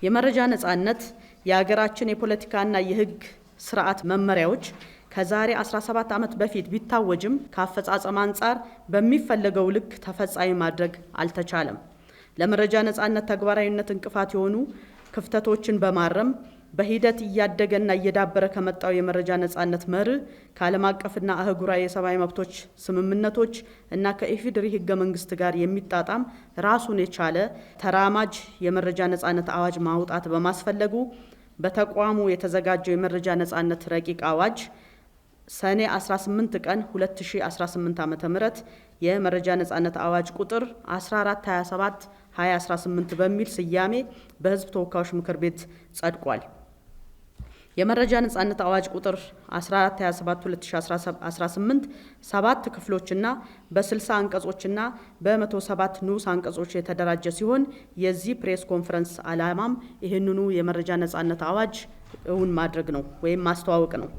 የመረጃ ነጻነት የሀገራችን የፖለቲካና የህግ ስርዓት መመሪያዎች ከዛሬ 17 ዓመት በፊት ቢታወጅም ከአፈጻጸም አንጻር በሚፈለገው ልክ ተፈጻሚ ማድረግ አልተቻለም። ለመረጃ ነጻነት ተግባራዊነት እንቅፋት የሆኑ ክፍተቶችን በማረም በሂደት እያደገና እየዳበረ ከመጣው የመረጃ ነጻነት መርህ ከዓለም አቀፍና አህጉራዊ የሰብአዊ መብቶች ስምምነቶች እና ከኢፌዴሪ ህገ መንግስት ጋር የሚጣጣም ራሱን የቻለ ተራማጅ የመረጃ ነጻነት አዋጅ ማውጣት በማስፈለጉ በተቋሙ የተዘጋጀው የመረጃ ነጻነት ረቂቅ አዋጅ ሰኔ 18 ቀን 2018 ዓ.ም የመረጃ ነጻነት አዋጅ ቁጥር 1427 2018 በሚል ስያሜ በህዝብ ተወካዮች ምክር ቤት ጸድቋል። የመረጃ ነጻነት አዋጅ ቁጥር 1427 2018 7 ክፍሎችና በ60 አንቀጾችና በ107 ንዑስ አንቀጾች የተደራጀ ሲሆን የዚህ ፕሬስ ኮንፈረንስ ዓላማም ይህንኑ የመረጃ ነጻነት አዋጅ እውን ማድረግ ነው ወይም ማስተዋወቅ ነው።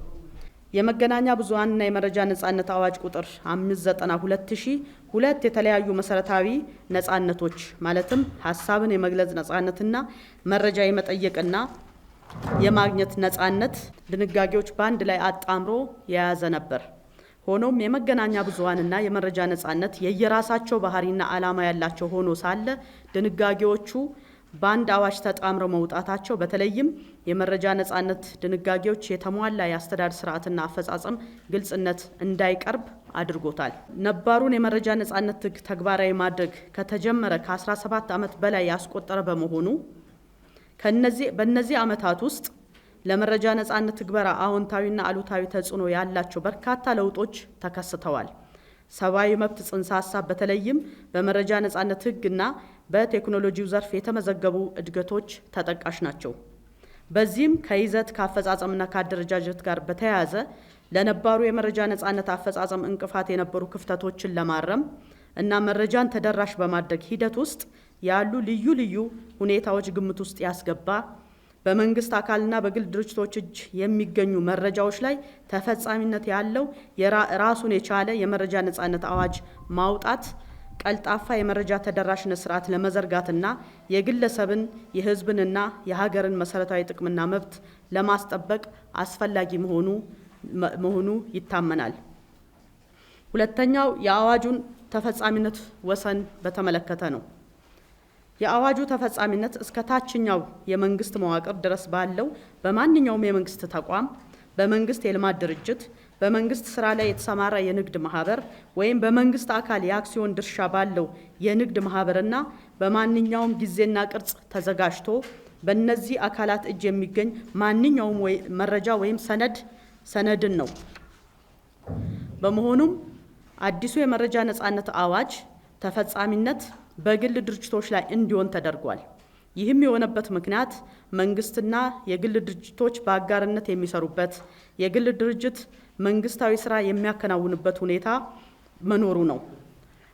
የመገናኛ ብዙሃንና የመረጃ ነጻነት አዋጅ ቁጥር 592 የተለያዩ መሰረታዊ ነጻነቶች ማለትም ሐሳብን የመግለጽ ነጻነትና መረጃ የመጠየቅና የማግኘት ነጻነት ድንጋጌዎች በአንድ ላይ አጣምሮ የያዘ ነበር። ሆኖም የመገናኛ ብዙሃንና የመረጃ ነጻነት የየራሳቸው ባህሪና ዓላማ ያላቸው ሆኖ ሳለ ድንጋጌዎቹ በአንድ አዋጅ ተጣምረው መውጣታቸው በተለይም የመረጃ ነጻነት ድንጋጌዎች የተሟላ የአስተዳደር ስርዓትና አፈጻጸም ግልጽነት እንዳይቀርብ አድርጎታል። ነባሩን የመረጃ ነጻነት ህግ ተግባራዊ ማድረግ ከተጀመረ ከ17 ዓመት በላይ ያስቆጠረ በመሆኑ በእነዚህ ዓመታት ውስጥ ለመረጃ ነጻነት ትግበራ አዎንታዊና አሉታዊ ተጽዕኖ ያላቸው በርካታ ለውጦች ተከስተዋል። ሰብአዊ መብት ጽንሰ ሀሳብ በተለይም በመረጃ ነጻነት ህግና በቴክኖሎጂው ዘርፍ የተመዘገቡ እድገቶች ተጠቃሽ ናቸው። በዚህም ከይዘት ከአፈጻጸምና ከአደረጃጀት ጋር በተያያዘ ለነባሩ የመረጃ ነጻነት አፈጻጸም እንቅፋት የነበሩ ክፍተቶችን ለማረም እና መረጃን ተደራሽ በማድረግ ሂደት ውስጥ ያሉ ልዩ ልዩ ሁኔታዎች ግምት ውስጥ ያስገባ በመንግስት አካልና በግል ድርጅቶች እጅ የሚገኙ መረጃዎች ላይ ተፈጻሚነት ያለው ራሱን የቻለ የመረጃ ነጻነት አዋጅ ማውጣት ቀልጣፋ የመረጃ ተደራሽነት ስርዓት ለመዘርጋትና የግለሰብን የህዝብንና የሀገርን መሰረታዊ ጥቅምና መብት ለማስጠበቅ አስፈላጊ መሆኑ ይታመናል። ሁለተኛው የአዋጁን ተፈጻሚነት ወሰን በተመለከተ ነው። የአዋጁ ተፈጻሚነት እስከ ታችኛው የመንግስት መዋቅር ድረስ ባለው በማንኛውም የመንግስት ተቋም፣ በመንግስት የልማት ድርጅት፣ በመንግስት ስራ ላይ የተሰማራ የንግድ ማህበር ወይም በመንግስት አካል የአክሲዮን ድርሻ ባለው የንግድ ማህበርና በማንኛውም ጊዜና ቅርጽ ተዘጋጅቶ በእነዚህ አካላት እጅ የሚገኝ ማንኛውም መረጃ ወይም ሰነድን ነው። በመሆኑም አዲሱ የመረጃ ነጻነት አዋጅ ተፈጻሚነት በግል ድርጅቶች ላይ እንዲሆን ተደርጓል። ይህም የሆነበት ምክንያት መንግስትና የግል ድርጅቶች በአጋርነት የሚሰሩበት የግል ድርጅት መንግስታዊ ስራ የሚያከናውንበት ሁኔታ መኖሩ ነው።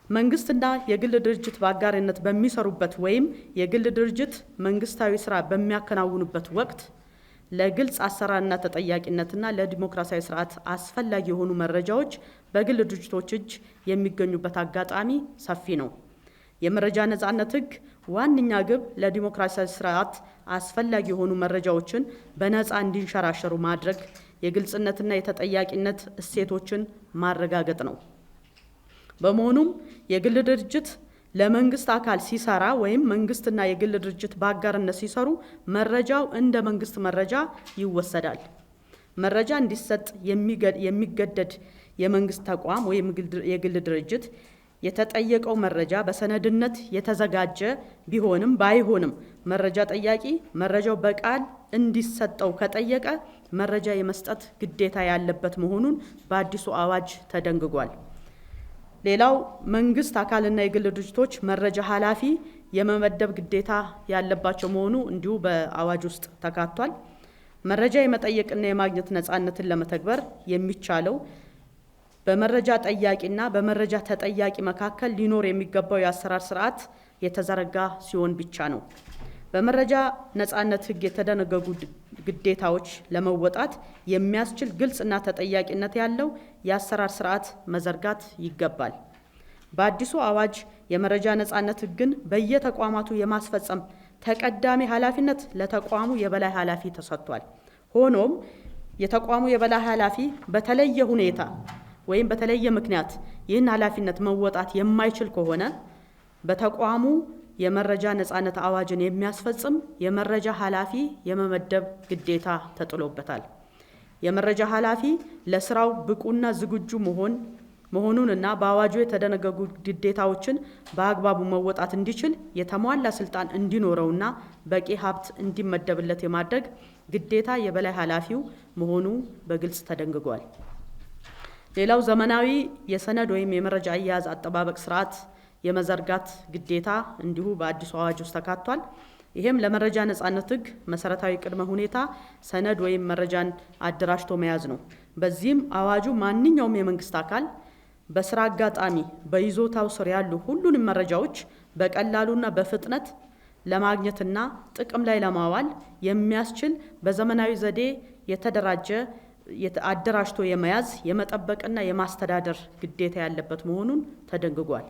መንግስትና የግል ድርጅት በአጋርነት በሚሰሩበት ወይም የግል ድርጅት መንግስታዊ ስራ በሚያከናውኑበት ወቅት ለግልጽ አሰራርና ተጠያቂነትና ለዲሞክራሲያዊ ስርዓት አስፈላጊ የሆኑ መረጃዎች በግል ድርጅቶች እጅ የሚገኙበት አጋጣሚ ሰፊ ነው። የመረጃ ነጻነት ህግ ዋነኛ ግብ ለዲሞክራሲያዊ ስርዓት አስፈላጊ የሆኑ መረጃዎችን በነጻ እንዲንሸራሸሩ ማድረግ፣ የግልጽነትና የተጠያቂነት እሴቶችን ማረጋገጥ ነው። በመሆኑም የግል ድርጅት ለመንግስት አካል ሲሰራ ወይም መንግስትና የግል ድርጅት በአጋርነት ሲሰሩ መረጃው እንደ መንግስት መረጃ ይወሰዳል። መረጃ እንዲሰጥ የሚገደድ የመንግስት ተቋም ወይም የግል ድርጅት የተጠየቀው መረጃ በሰነድነት የተዘጋጀ ቢሆንም ባይሆንም መረጃ ጠያቂ መረጃው በቃል እንዲሰጠው ከጠየቀ መረጃ የመስጠት ግዴታ ያለበት መሆኑን በአዲሱ አዋጅ ተደንግጓል። ሌላው መንግስት አካልና የግል ድርጅቶች መረጃ ኃላፊ የመመደብ ግዴታ ያለባቸው መሆኑ እንዲሁ በአዋጅ ውስጥ ተካቷል። መረጃ የመጠየቅና የማግኘት ነጻነትን ለመተግበር የሚቻለው በመረጃ ጠያቂና በመረጃ ተጠያቂ መካከል ሊኖር የሚገባው የአሰራር ስርዓት የተዘረጋ ሲሆን ብቻ ነው። በመረጃ ነጻነት ህግ የተደነገጉ ግዴታዎች ለመወጣት የሚያስችል ግልጽና ተጠያቂነት ያለው የአሰራር ስርዓት መዘርጋት ይገባል። በአዲሱ አዋጅ የመረጃ ነጻነት ህግን በየተቋማቱ የማስፈጸም ተቀዳሚ ኃላፊነት ለተቋሙ የበላይ ኃላፊ ተሰጥቷል። ሆኖም የተቋሙ የበላይ ኃላፊ በተለየ ሁኔታ ወይም በተለየ ምክንያት ይህን ኃላፊነት መወጣት የማይችል ከሆነ በተቋሙ የመረጃ ነጻነት አዋጅን የሚያስፈጽም የመረጃ ኃላፊ የመመደብ ግዴታ ተጥሎበታል። የመረጃ ኃላፊ ለስራው ብቁና ዝግጁ መሆኑንና በአዋጁ የተደነገጉ ግዴታዎችን በአግባቡ መወጣት እንዲችል የተሟላ ስልጣን እንዲኖረውና በቂ ሀብት እንዲመደብለት የማድረግ ግዴታ የበላይ ኃላፊው መሆኑ በግልጽ ተደንግጓል። ሌላው ዘመናዊ የሰነድ ወይም የመረጃ አያያዝ አጠባበቅ ስርዓት የመዘርጋት ግዴታ እንዲሁ በአዲሱ አዋጅ ውስጥ ተካቷል። ይሄም ለመረጃ ነጻነት ሕግ መሰረታዊ ቅድመ ሁኔታ ሰነድ ወይም መረጃን አደራጅቶ መያዝ ነው። በዚህም አዋጁ ማንኛውም የመንግስት አካል በስራ አጋጣሚ በይዞታው ስር ያሉ ሁሉንም መረጃዎች በቀላሉና በፍጥነት ለማግኘትና ጥቅም ላይ ለማዋል የሚያስችል በዘመናዊ ዘዴ የተደራጀ አደራጅቶ የመያዝ የመጠበቅና የማስተዳደር ግዴታ ያለበት መሆኑን ተደንግጓል።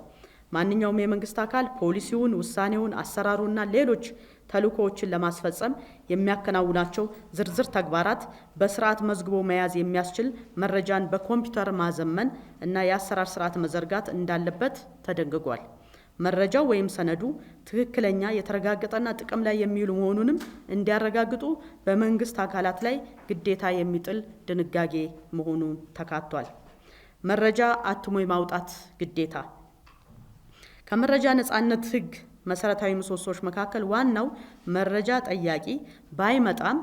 ማንኛውም የመንግስት አካል ፖሊሲውን፣ ውሳኔውን፣ አሰራሩና ሌሎች ተልእኮዎችን ለማስፈጸም የሚያከናውናቸው ዝርዝር ተግባራት በስርዓት መዝግቦ መያዝ የሚያስችል መረጃን በኮምፒውተር ማዘመን እና የአሰራር ስርዓት መዘርጋት እንዳለበት ተደንግጓል። መረጃው ወይም ሰነዱ ትክክለኛ የተረጋገጠና ጥቅም ላይ የሚውሉ መሆኑንም እንዲያረጋግጡ በመንግስት አካላት ላይ ግዴታ የሚጥል ድንጋጌ መሆኑን ተካቷል። መረጃ አትሞ የማውጣት ግዴታ ከመረጃ ነጻነት ሕግ መሰረታዊ ምሰሶች መካከል ዋናው መረጃ ጠያቂ ባይመጣም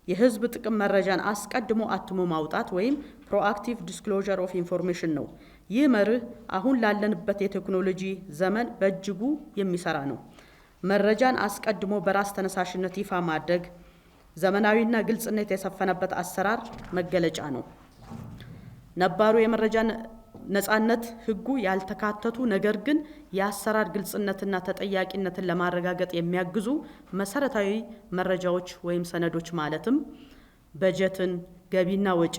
የህዝብ ጥቅም መረጃን አስቀድሞ አትሞ ማውጣት ወይም ፕሮአክቲቭ ዲስክሎዥር ኦፍ ኢንፎርሜሽን ነው። ይህ መርህ አሁን ላለንበት የቴክኖሎጂ ዘመን በእጅጉ የሚሰራ ነው። መረጃን አስቀድሞ በራስ ተነሳሽነት ይፋ ማድረግ ዘመናዊና ግልጽነት የሰፈነበት አሰራር መገለጫ ነው። ነባሩ የመረጃ ነጻነት ሕጉ ያልተካተቱ ነገር ግን የአሰራር ግልጽነትና ተጠያቂነትን ለማረጋገጥ የሚያግዙ መሰረታዊ መረጃዎች ወይም ሰነዶች ማለትም በጀትን፣ ገቢና ወጪ፣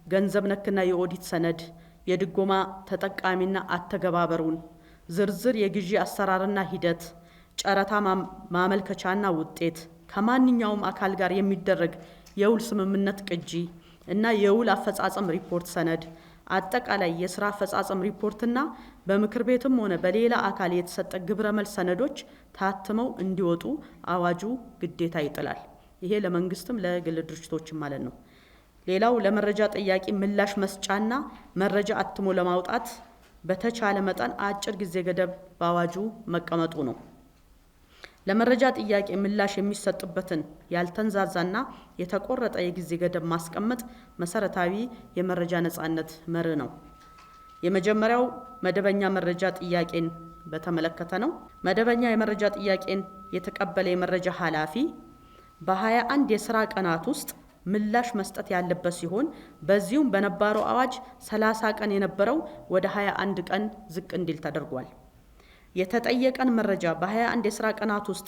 ገንዘብ ነክና የኦዲት ሰነድ፣ የድጎማ ተጠቃሚና አተገባበሩን፣ ዝርዝር የግዢ አሰራርና ሂደት፣ ጨረታ ማመልከቻና ውጤት፣ ከማንኛውም አካል ጋር የሚደረግ የውል ስምምነት ቅጂ እና የውል አፈጻጸም ሪፖርት ሰነድ፣ አጠቃላይ የስራ አፈጻጸም ሪፖርትና በምክር ቤትም ሆነ በሌላ አካል የተሰጠ ግብረ መልስ ሰነዶች ታትመው እንዲወጡ አዋጁ ግዴታ ይጥላል። ይሄ ለመንግስትም ለግል ድርጅቶችም ማለት ነው። ሌላው ለመረጃ ጠያቂ ምላሽ መስጫና መረጃ አትሞ ለማውጣት በተቻለ መጠን አጭር ጊዜ ገደብ በአዋጁ መቀመጡ ነው። ለመረጃ ጥያቄ ምላሽ የሚሰጥበትን ያልተንዛዛና የተቆረጠ የጊዜ ገደብ ማስቀመጥ መሰረታዊ የመረጃ ነጻነት መርህ ነው። የመጀመሪያው መደበኛ መረጃ ጥያቄን በተመለከተ ነው። መደበኛ የመረጃ ጥያቄን የተቀበለ የመረጃ ኃላፊ በ21 የስራ ቀናት ውስጥ ምላሽ መስጠት ያለበት ሲሆን በዚሁም በነባሩ አዋጅ 30 ቀን የነበረው ወደ 21 ቀን ዝቅ እንዲል ተደርጓል። የተጠየቀን መረጃ በ21 የስራ ቀናት ውስጥ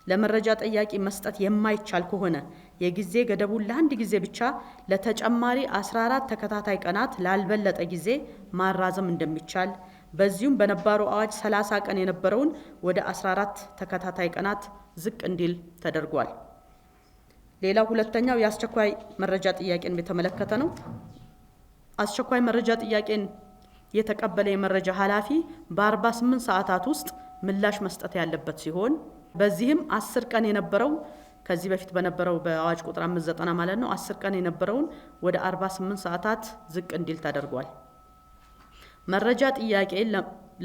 ለመረጃ ጠያቂ መስጠት የማይቻል ከሆነ የጊዜ ገደቡን ለአንድ ጊዜ ብቻ ለተጨማሪ 14 ተከታታይ ቀናት ላልበለጠ ጊዜ ማራዘም እንደሚቻል፣ በዚሁም በነባሩ አዋጅ 30 ቀን የነበረውን ወደ 14 ተከታታይ ቀናት ዝቅ እንዲል ተደርጓል። ሌላው ሁለተኛው የአስቸኳይ መረጃ ጥያቄን የተመለከተ ነው። አስቸኳይ መረጃ ጥያቄን የተቀበለ የመረጃ ኃላፊ በ48 ሰዓታት ውስጥ ምላሽ መስጠት ያለበት ሲሆን በዚህም 10 ቀን የነበረው ከዚህ በፊት በነበረው በአዋጅ ቁጥር 590 ማለት ነው 10 ቀን የነበረውን ወደ 48 ሰዓታት ዝቅ እንዲል ተደርጓል። መረጃ ጥያቄ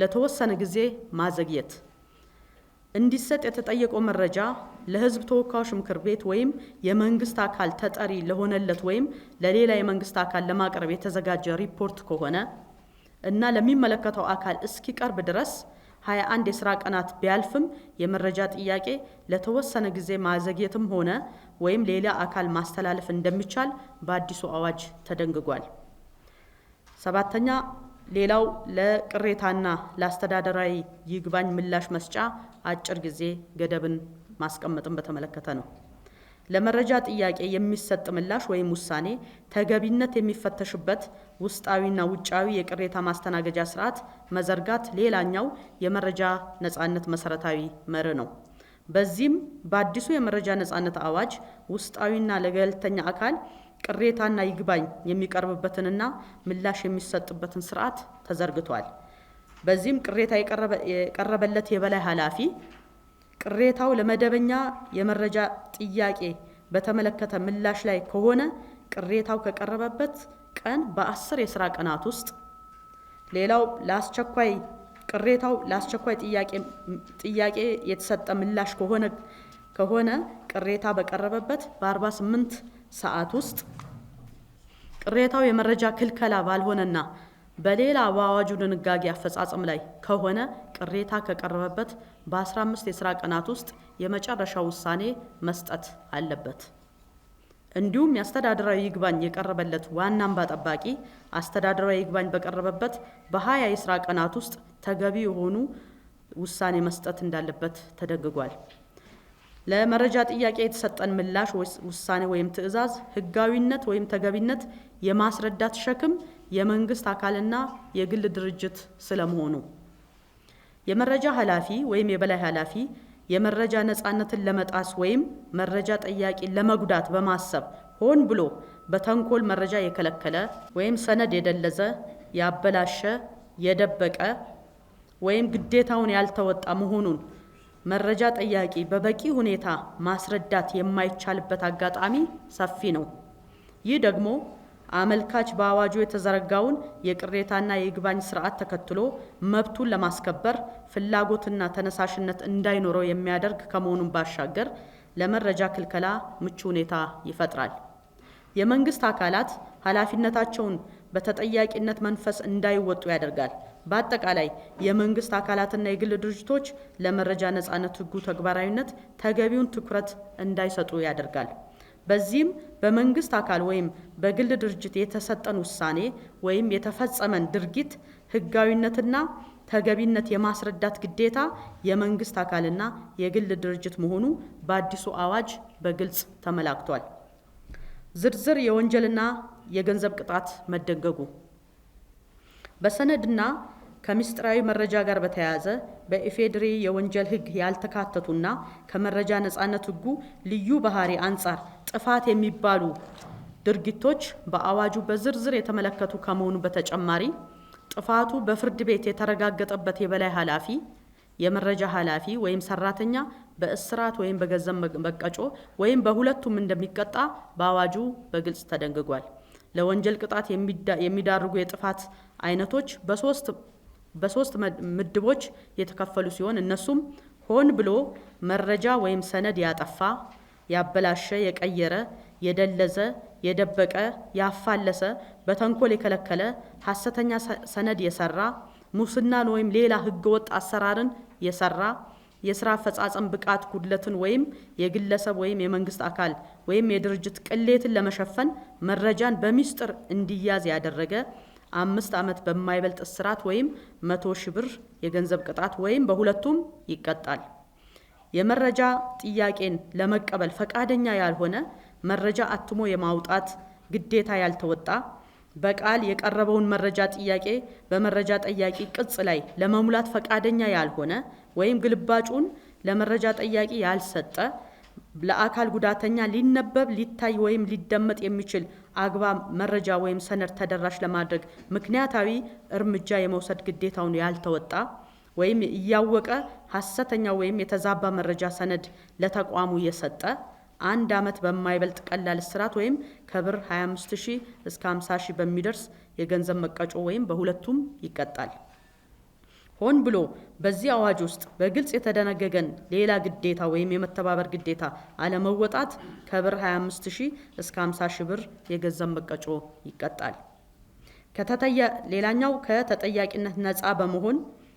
ለተወሰነ ጊዜ ማዘግየት እንዲሰጥ የተጠየቀው መረጃ ለሕዝብ ተወካዮች ምክር ቤት ወይም የመንግስት አካል ተጠሪ ለሆነለት ወይም ለሌላ የመንግስት አካል ለማቅረብ የተዘጋጀ ሪፖርት ከሆነ እና ለሚመለከተው አካል እስኪቀርብ ድረስ 21 የስራ ቀናት ቢያልፍም የመረጃ ጥያቄ ለተወሰነ ጊዜ ማዘግየትም ሆነ ወይም ሌላ አካል ማስተላለፍ እንደሚቻል በአዲሱ አዋጅ ተደንግጓል። ሰባተኛ ሌላው ለቅሬታና ለአስተዳደራዊ ይግባኝ ምላሽ መስጫ አጭር ጊዜ ገደብን ማስቀመጥን በተመለከተ ነው። ለመረጃ ጥያቄ የሚሰጥ ምላሽ ወይም ውሳኔ ተገቢነት የሚፈተሽበት ውስጣዊና ውጫዊ የቅሬታ ማስተናገጃ ስርዓት መዘርጋት ሌላኛው የመረጃ ነጻነት መሰረታዊ መርህ ነው። በዚህም በአዲሱ የመረጃ ነጻነት አዋጅ ውስጣዊና ለገለልተኛ አካል ቅሬታና ይግባኝ የሚቀርብበትንና ምላሽ የሚሰጥበትን ስርዓት ተዘርግቷል። በዚህም ቅሬታ የቀረበለት የበላይ ኃላፊ ቅሬታው ለመደበኛ የመረጃ ጥያቄ በተመለከተ ምላሽ ላይ ከሆነ ቅሬታው ከቀረበበት ቀን በ10 የሥራ ቀናት ውስጥ፣ ሌላው ለአስቸኳይ ቅሬታው ለአስቸኳይ ጥያቄ የተሰጠ ምላሽ ከሆነ ቅሬታ በቀረበበት በ48 ሰዓት ውስጥ፣ ቅሬታው የመረጃ ክልከላ ባልሆነና በሌላ በአዋጁ ድንጋጌ አፈጻጸም ላይ ከሆነ ቅሬታ ከቀረበበት በ15 የሥራ ቀናት ውስጥ የመጨረሻው ውሳኔ መስጠት አለበት። እንዲሁም የአስተዳደራዊ ይግባኝ የቀረበለት ዋና እንባ ጠባቂ አስተዳደራዊ ይግባኝ በቀረበበት በ20 የሥራ ቀናት ውስጥ ተገቢ የሆኑ ውሳኔ መስጠት እንዳለበት ተደንግጓል። ለመረጃ ጥያቄ የተሰጠን ምላሽ ውሳኔ ወይም ትዕዛዝ ሕጋዊነት ወይም ተገቢነት የማስረዳት ሸክም የመንግስት አካልና የግል ድርጅት ስለመሆኑ የመረጃ ኃላፊ ወይም የበላይ ኃላፊ የመረጃ ነጻነትን ለመጣስ ወይም መረጃ ጠያቂ ለመጉዳት በማሰብ ሆን ብሎ በተንኮል መረጃ የከለከለ ወይም ሰነድ የደለዘ፣ ያበላሸ፣ የደበቀ ወይም ግዴታውን ያልተወጣ መሆኑን መረጃ ጠያቂ በበቂ ሁኔታ ማስረዳት የማይቻልበት አጋጣሚ ሰፊ ነው። ይህ ደግሞ አመልካች በአዋጁ የተዘረጋውን የቅሬታና የይግባኝ ስርዓት ተከትሎ መብቱን ለማስከበር ፍላጎትና ተነሳሽነት እንዳይኖረው የሚያደርግ ከመሆኑን ባሻገር ለመረጃ ክልከላ ምቹ ሁኔታ ይፈጥራል። የመንግስት አካላት ኃላፊነታቸውን በተጠያቂነት መንፈስ እንዳይወጡ ያደርጋል። በአጠቃላይ የመንግስት አካላትና የግል ድርጅቶች ለመረጃ ነጻነት ሕጉ ተግባራዊነት ተገቢውን ትኩረት እንዳይሰጡ ያደርጋል። በዚህም በመንግስት አካል ወይም በግል ድርጅት የተሰጠን ውሳኔ ወይም የተፈጸመን ድርጊት ሕጋዊነትና ተገቢነት የማስረዳት ግዴታ የመንግስት አካልና የግል ድርጅት መሆኑ በአዲሱ አዋጅ በግልጽ ተመላክቷል። ዝርዝር የወንጀልና የገንዘብ ቅጣት መደንገጉ በሰነድና ከምስጢራዊ መረጃ ጋር በተያያዘ በኢፌዴሪ የወንጀል ሕግ ያልተካተቱና ከመረጃ ነጻነት ሕጉ ልዩ ባህሪ አንጻር ጥፋት የሚባሉ ድርጊቶች በአዋጁ በዝርዝር የተመለከቱ ከመሆኑ በተጨማሪ ጥፋቱ በፍርድ ቤት የተረጋገጠበት የበላይ ኃላፊ፣ የመረጃ ኃላፊ ወይም ሰራተኛ በእስራት ወይም በገንዘብ መቀጮ ወይም በሁለቱም እንደሚቀጣ በአዋጁ በግልጽ ተደንግጓል። ለወንጀል ቅጣት የሚዳርጉ የጥፋት አይነቶች በሶስት ምድቦች የተከፈሉ ሲሆን እነሱም ሆን ብሎ መረጃ ወይም ሰነድ ያጠፋ፣ ያበላሸ፣ የቀየረ፣ የደለዘ፣ የደበቀ፣ ያፋለሰ፣ በተንኮል የከለከለ፣ ሐሰተኛ ሰነድ የሰራ፣ ሙስናን ወይም ሌላ ህገወጥ አሰራርን የሰራ፣ የስራ አፈጻጸም ብቃት ጉድለትን ወይም የግለሰብ ወይም የመንግስት አካል ወይም የድርጅት ቅሌትን ለመሸፈን መረጃን በሚስጥር እንዲያዝ ያደረገ 5 ዓመት በማይበልጥ እስራት ወይም 100,000 ብር የገንዘብ ቅጣት ወይም በሁለቱም ይቀጣል። የመረጃ ጥያቄን ለመቀበል ፈቃደኛ ያልሆነ፣ መረጃ አትሞ የማውጣት ግዴታ ያልተወጣ፣ በቃል የቀረበውን መረጃ ጥያቄ በመረጃ ጠያቂ ቅጽ ላይ ለመሙላት ፈቃደኛ ያልሆነ ወይም ግልባጩን ለመረጃ ጠያቂ ያልሰጠ፣ ለአካል ጉዳተኛ ሊነበብ ሊታይ ወይም ሊደመጥ የሚችል አግባብ መረጃ ወይም ሰነድ ተደራሽ ለማድረግ ምክንያታዊ እርምጃ የመውሰድ ግዴታውን ያልተወጣ ወይም እያወቀ ሐሰተኛ ወይም የተዛባ መረጃ ሰነድ ለተቋሙ የሰጠ 1 ዓመት በማይበልጥ ቀላል እስራት ወይም ከብር 25,000 እስከ 50,000 በሚደርስ የገንዘብ መቀጮ ወይም በሁለቱም ይቀጣል። ሆን ብሎ በዚህ አዋጅ ውስጥ በግልጽ የተደነገገን ሌላ ግዴታ ወይም የመተባበር ግዴታ አለመወጣት ከብር 25,000 እስከ 50,000 ብር የገንዘብ መቀጮ ይቀጣል። ሌላኛው ከተጠያቂነት ነፃ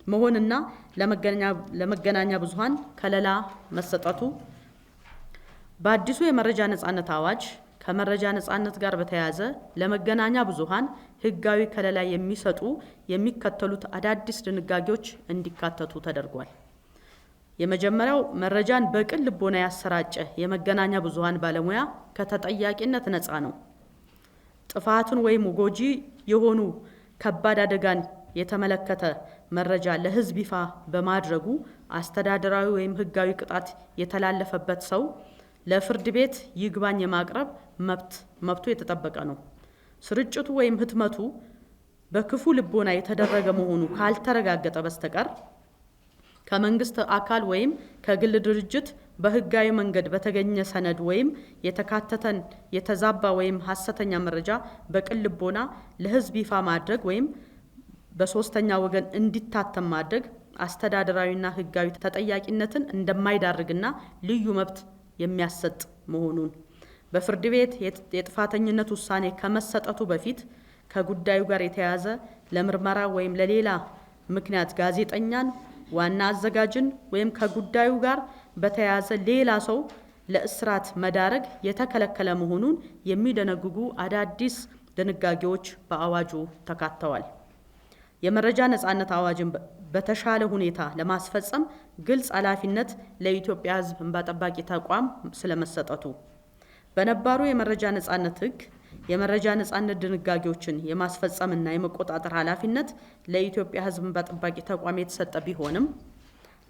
መሆንና ለመገናኛ ብዙሃን ከለላ መሰጠቱ በአዲሱ የመረጃ ነጻነት አዋጅ ከመረጃ ነጻነት ጋር በተያያዘ ለመገናኛ ብዙሃን ሕጋዊ ከለላ የሚሰጡ የሚከተሉት አዳዲስ ድንጋጌዎች እንዲካተቱ ተደርጓል። የመጀመሪያው መረጃን በቅን ልቦና ያሰራጨ የመገናኛ ብዙሃን ባለሙያ ከተጠያቂነት ነፃ ነው። ጥፋትን ወይም ጎጂ የሆኑ ከባድ አደጋን የተመለከተ መረጃ ለሕዝብ ይፋ በማድረጉ አስተዳደራዊ ወይም ሕጋዊ ቅጣት የተላለፈበት ሰው ለፍርድ ቤት ይግባኝ የማቅረብ መብቱ የተጠበቀ ነው። ስርጭቱ ወይም ህትመቱ በክፉ ልቦና የተደረገ መሆኑ ካልተረጋገጠ በስተቀር ከመንግስት አካል ወይም ከግል ድርጅት በህጋዊ መንገድ በተገኘ ሰነድ ወይም የተካተተን የተዛባ ወይም ሐሰተኛ መረጃ በቅን ልቦና ለሕዝብ ይፋ ማድረግ ወይም በሶስተኛ ወገን እንዲታተም ማድረግ አስተዳደራዊና ህጋዊ ተጠያቂነትን እንደማይዳርግና ልዩ መብት የሚያሰጥ መሆኑን በፍርድ ቤት የጥፋተኝነት ውሳኔ ከመሰጠቱ በፊት ከጉዳዩ ጋር የተያያዘ ለምርመራ ወይም ለሌላ ምክንያት ጋዜጠኛን፣ ዋና አዘጋጅን ወይም ከጉዳዩ ጋር በተያያዘ ሌላ ሰው ለእስራት መዳረግ የተከለከለ መሆኑን የሚደነግጉ አዳዲስ ድንጋጌዎች በአዋጁ ተካተዋል። የመረጃ ነጻነት አዋጅን በተሻለ ሁኔታ ለማስፈጸም ግልጽ ኃላፊነት ለኢትዮጵያ ሕዝብ እንባ ጠባቂ ተቋም ስለመሰጠቱ በነባሩ የመረጃ ነጻነት ሕግ የመረጃ ነጻነት ድንጋጌዎችን የማስፈጸምና የመቆጣጠር ኃላፊነት ለኢትዮጵያ ሕዝብ እንባ ጠባቂ ተቋም የተሰጠ ቢሆንም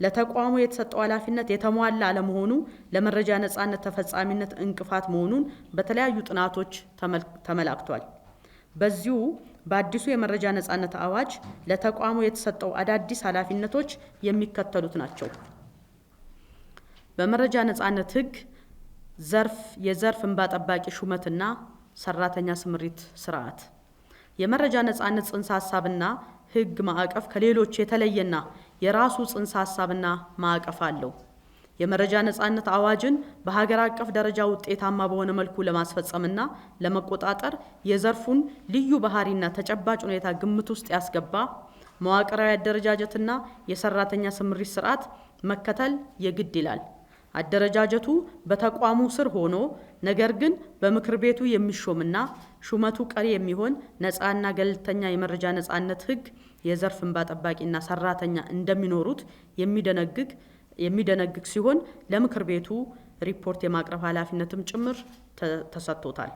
ለተቋሙ የተሰጠው ኃላፊነት የተሟላ አለመሆኑ ለመረጃ ነጻነት ተፈጻሚነት እንቅፋት መሆኑን በተለያዩ ጥናቶች ተመላክቷል። በዚሁ በአዲሱ የመረጃ ነጻነት አዋጅ ለተቋሙ የተሰጠው አዳዲስ ኃላፊነቶች የሚከተሉት ናቸው። በመረጃ ነጻነት ሕግ የዘርፍ እንባ ጠባቂ ሹመትና ሰራተኛ ስምሪት ስርዓት የመረጃ ነጻነት ጽንሰ ሐሳብና ሕግ ማዕቀፍ ከሌሎች የተለየና የራሱ ጽንሰ ሐሳብና ማዕቀፍ አለው። የመረጃ ነጻነት አዋጅን በሀገር አቀፍ ደረጃ ውጤታማ በሆነ መልኩ ለማስፈጸምና ለመቆጣጠር የዘርፉን ልዩ ባህሪና ተጨባጭ ሁኔታ ግምት ውስጥ ያስገባ መዋቅራዊ አደረጃጀትና የሰራተኛ ስምሪት ስርዓት መከተል የግድ ይላል። አደረጃጀቱ በተቋሙ ስር ሆኖ ነገር ግን በምክር ቤቱ የሚሾምና ሹመቱ ቀሪ የሚሆን ነፃና ገለልተኛ የመረጃ ነጻነት ሕግ የዘርፍ እንባ ጠባቂና ሰራተኛ እንደሚኖሩት የሚደነግግ ሲሆን ለምክር ቤቱ ሪፖርት የማቅረብ ኃላፊነትም ጭምር ተሰጥቶታል።